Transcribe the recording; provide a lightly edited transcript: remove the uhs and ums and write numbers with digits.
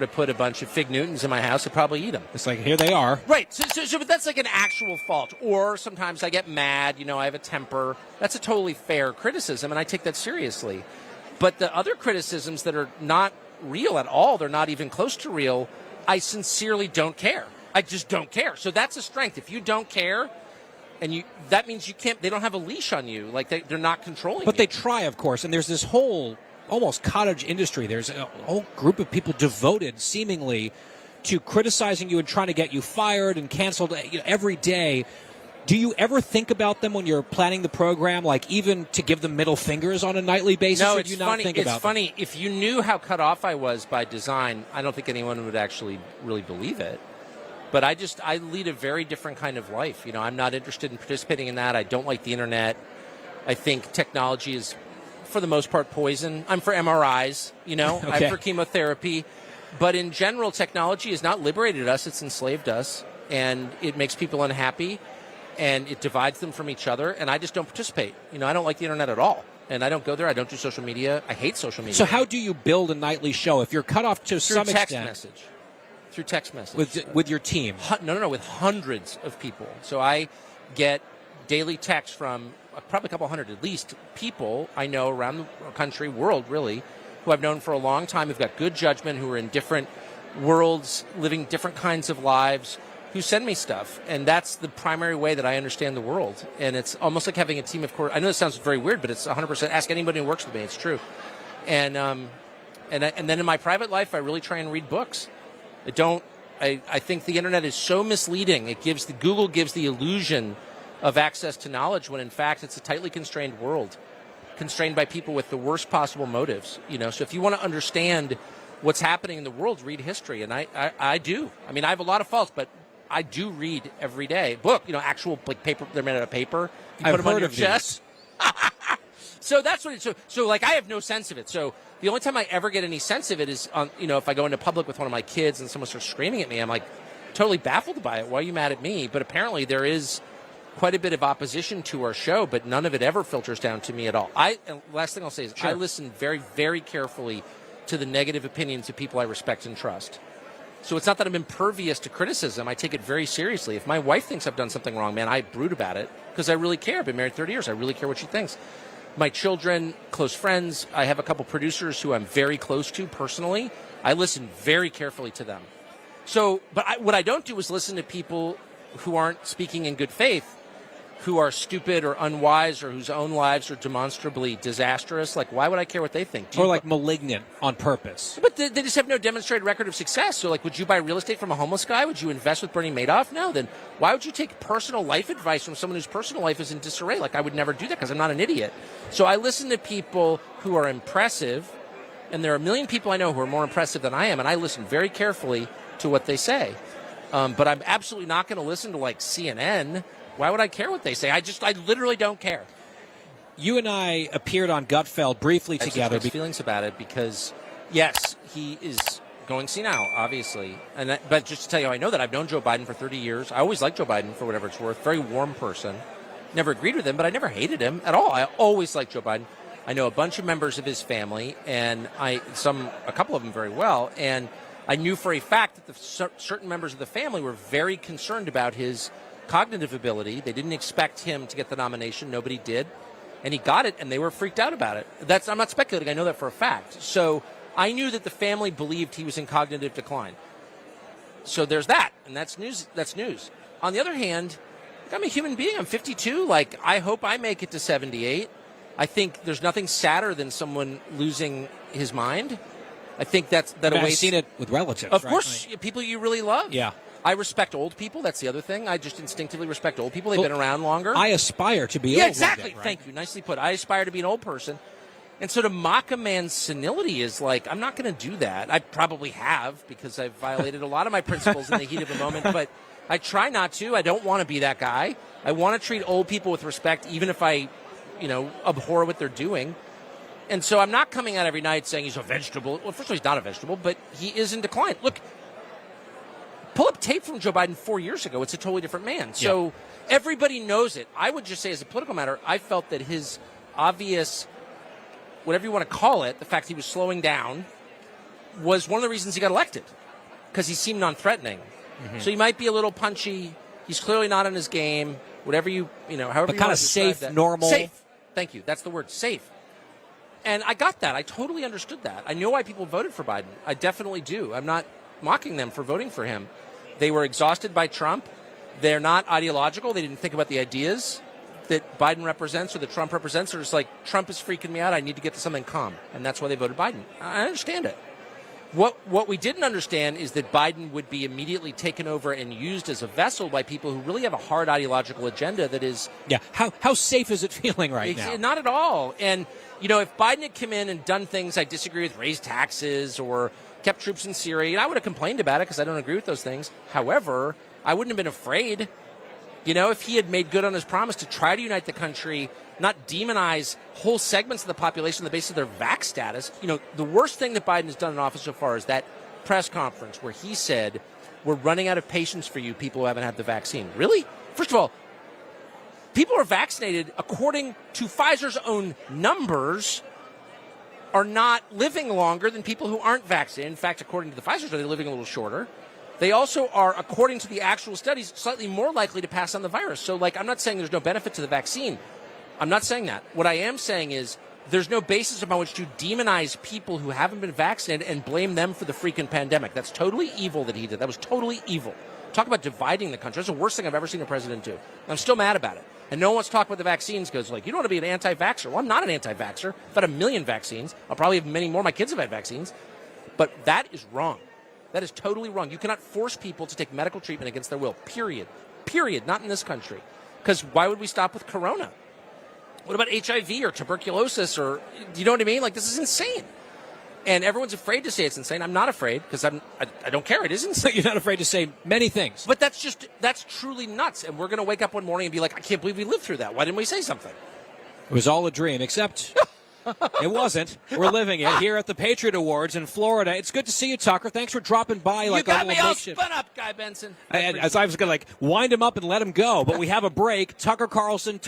to put a bunch of Fig Newtons in my house, I'd probably eat them. It's like, here they are. Right. But that's like an actual fault. Or sometimes I get mad. I have a temper. That's a totally fair criticism, and I take that seriously. But the other criticisms that are not real at all, they're not even close to real, I sincerely don't care. I just don't care. So that's a strength. If you don't care, and that means you can't. They don't have a leash on you. Like they're not controlling. But you. they try, of course. And there's this whole almost cottage industry. There's a whole group of people devoted, seemingly, to criticizing you and trying to get you fired and canceled every day. Do you ever think about them when you're planning the program, like even to give them middle fingers on a nightly basis? No, or it's do you not funny. Think It's about funny. them? If you knew how cut off I was by design, I don't think anyone would actually really believe it. But I lead a very different kind of life. I'm not interested in participating in that. I don't like the internet. I think technology is, for the most part, poison. I'm for MRIs, Okay. I'm for chemotherapy. But in general, technology has not liberated us. It's enslaved us. And it makes people unhappy. And it divides them from each other. And I just don't participate. I don't like the internet at all. And I don't go there. I don't do social media. I hate social media. So how do you build a nightly show if you're cut off to some text extent? Message. Through text message. With your team? No, with hundreds of people. So I get daily texts from probably a couple hundred at least people I know around the country, world really, who I've known for a long time, who've got good judgment, who are in different worlds, living different kinds of lives, who send me stuff. And that's the primary way that I understand the world. And it's almost like having a team of I know this sounds very weird, but it's 100%. Ask anybody who works with me. It's true. And then in my private life, I really try and read books. I think the internet is so misleading. Google gives the illusion of access to knowledge when in fact it's a tightly constrained world, constrained by people with the worst possible motives. So if you want to understand what's happening in the world, read history. And I do. I mean, I have a lot of faults, but I do read every day. Book, actual like paper. They're made out of paper. You put them on your chest. So that's what it's so like I have no sense of it. So the only time I ever get any sense of it is on if I go into public with one of my kids and someone starts screaming at me, I'm like totally baffled by it. Why are you mad at me? But apparently there is quite a bit of opposition to our show, but none of it ever filters down to me at all. And last thing I'll say is I listen very, very carefully to the negative opinions of people I respect and trust. So it's not that I'm impervious to criticism. I take it very seriously. If my wife thinks I've done something wrong, man, I brood about it because I really care. I've been married 30 years. I really care what she thinks. My children, close friends, I have a couple producers who I'm very close to personally. I listen very carefully to them. So, but what I don't do is listen to people who aren't speaking in good faith, who are stupid or unwise or whose own lives are demonstrably disastrous. Like, why would I care what they think? Or like malignant on purpose. But they just have no demonstrated record of success. So, like, would you buy real estate from a homeless guy? Would you invest with Bernie Madoff? No. Then why would you take personal life advice from someone whose personal life is in disarray? Like, I would never do that because I'm not an idiot. So I listen to people who are impressive, and there are a million people I know who are more impressive than I am, and I listen very carefully to what they say. But I'm absolutely not going to listen to, like, CNN. Why would I care what they say? I literally don't care. You and I appeared on Gutfeld briefly together. I have feelings about it because, yes, he is going senile, obviously. But just to tell you, I know that I've known Joe Biden for 30 years. I always liked Joe Biden for whatever it's worth. Very warm person. Never agreed with him, but I never hated him at all. I always liked Joe Biden. I know a bunch of members of his family, and a couple of them very well. And I knew for a fact that certain members of the family were very concerned about his cognitive ability. They didn't expect him to get the nomination. Nobody did. And he got it, and they were freaked out about it. I'm not speculating. I know that for a fact. So I knew that the family believed he was in cognitive decline. So there's that, and that's news. That's news. On the other hand, I'm a human being. I'm 52. Like, I hope I make it to 78. I think there's nothing sadder than someone losing his mind. I think that I've seen it with relatives. Of course, people you really love. Yeah. I respect old people. That's the other thing. I just instinctively respect old people. They've been around longer. I aspire to be old. Yeah, exactly. Right? Thank you. Nicely put. I aspire to be an old person. And so to mock a man's senility is like, I'm not going to do that. I probably have because I've violated a lot of my principles in the heat of the moment, but I try not to. I don't want to be that guy. I want to treat old people with respect, even if I, abhor what they're doing. And so I'm not coming out every night saying he's a vegetable. Well, first of all, he's not a vegetable, but he is in decline. Look, pull up tape from Joe Biden 4 years ago. It's a totally different man. So everybody knows it. I would just say as a political matter, I felt that his obvious, whatever you want to call it, the fact he was slowing down, was one of the reasons he got elected, because he seemed non-threatening. So he might be a little punchy. He's clearly not on his game. Whatever however but you kind want of to describe safe, that. normal. Safe. Thank you. That's the word, safe. And I got that. I totally understood that. I know why people voted for Biden. I definitely do. I'm not mocking them for voting for him. They were exhausted by Trump. They're not ideological. They didn't think about the ideas that Biden represents or that Trump represents. They're just like, Trump is freaking me out. I need to get to something calm. And that's why they voted Biden. I understand it. What we didn't understand is that Biden would be immediately taken over and used as a vessel by people who really have a hard ideological agenda that is... Yeah. How safe is it feeling right now? Not at all. And, if Biden had come in and done things I disagree with, raised taxes or kept troops in Syria, I would have complained about it because I don't agree with those things. However, I wouldn't have been afraid. If he had made good on his promise to try to unite the country, not demonize whole segments of the population on the basis of their vax status. The worst thing that Biden has done in office so far is that press conference where he said, we're running out of patience for you people who haven't had the vaccine. Really? First of all, people who are vaccinated, according to Pfizer's own numbers, are not living longer than people who aren't vaccinated. In fact, according to the Pfizer study, they're living a little shorter. They also are, according to the actual studies, slightly more likely to pass on the virus. So, I'm not saying there's no benefit to the vaccine. I'm not saying that. What I am saying is there's no basis upon which to demonize people who haven't been vaccinated and blame them for the freaking pandemic. That's totally evil that he did. That was totally evil. Talk about dividing the country. That's the worst thing I've ever seen a president do. I'm still mad about it. And no one wants to talk about the vaccines because, you don't want to be an anti-vaxxer. Well, I'm not an anti-vaxxer. I've had 1 million vaccines. I'll probably have many more. My kids have had vaccines. But that is wrong. That is totally wrong. You cannot force people to take medical treatment against their will, period. Period. Not in this country. Because why would we stop with corona? What about HIV or tuberculosis or, you know what I mean? This is insane. And everyone's afraid to say it's insane. I'm not afraid because I don't care. It is insane. You're not afraid to say many things. But that's truly nuts. And we're going to wake up one morning and be like, I can't believe we lived through that. Why didn't we say something? It was all a dream, except it wasn't. We're living it here at the Patriot Awards in Florida. It's good to see you, Tucker. Thanks for dropping by. You got me all spun up, Guy Benson. As I was going to wind him up and let him go. But we have a break. Tucker Carlson.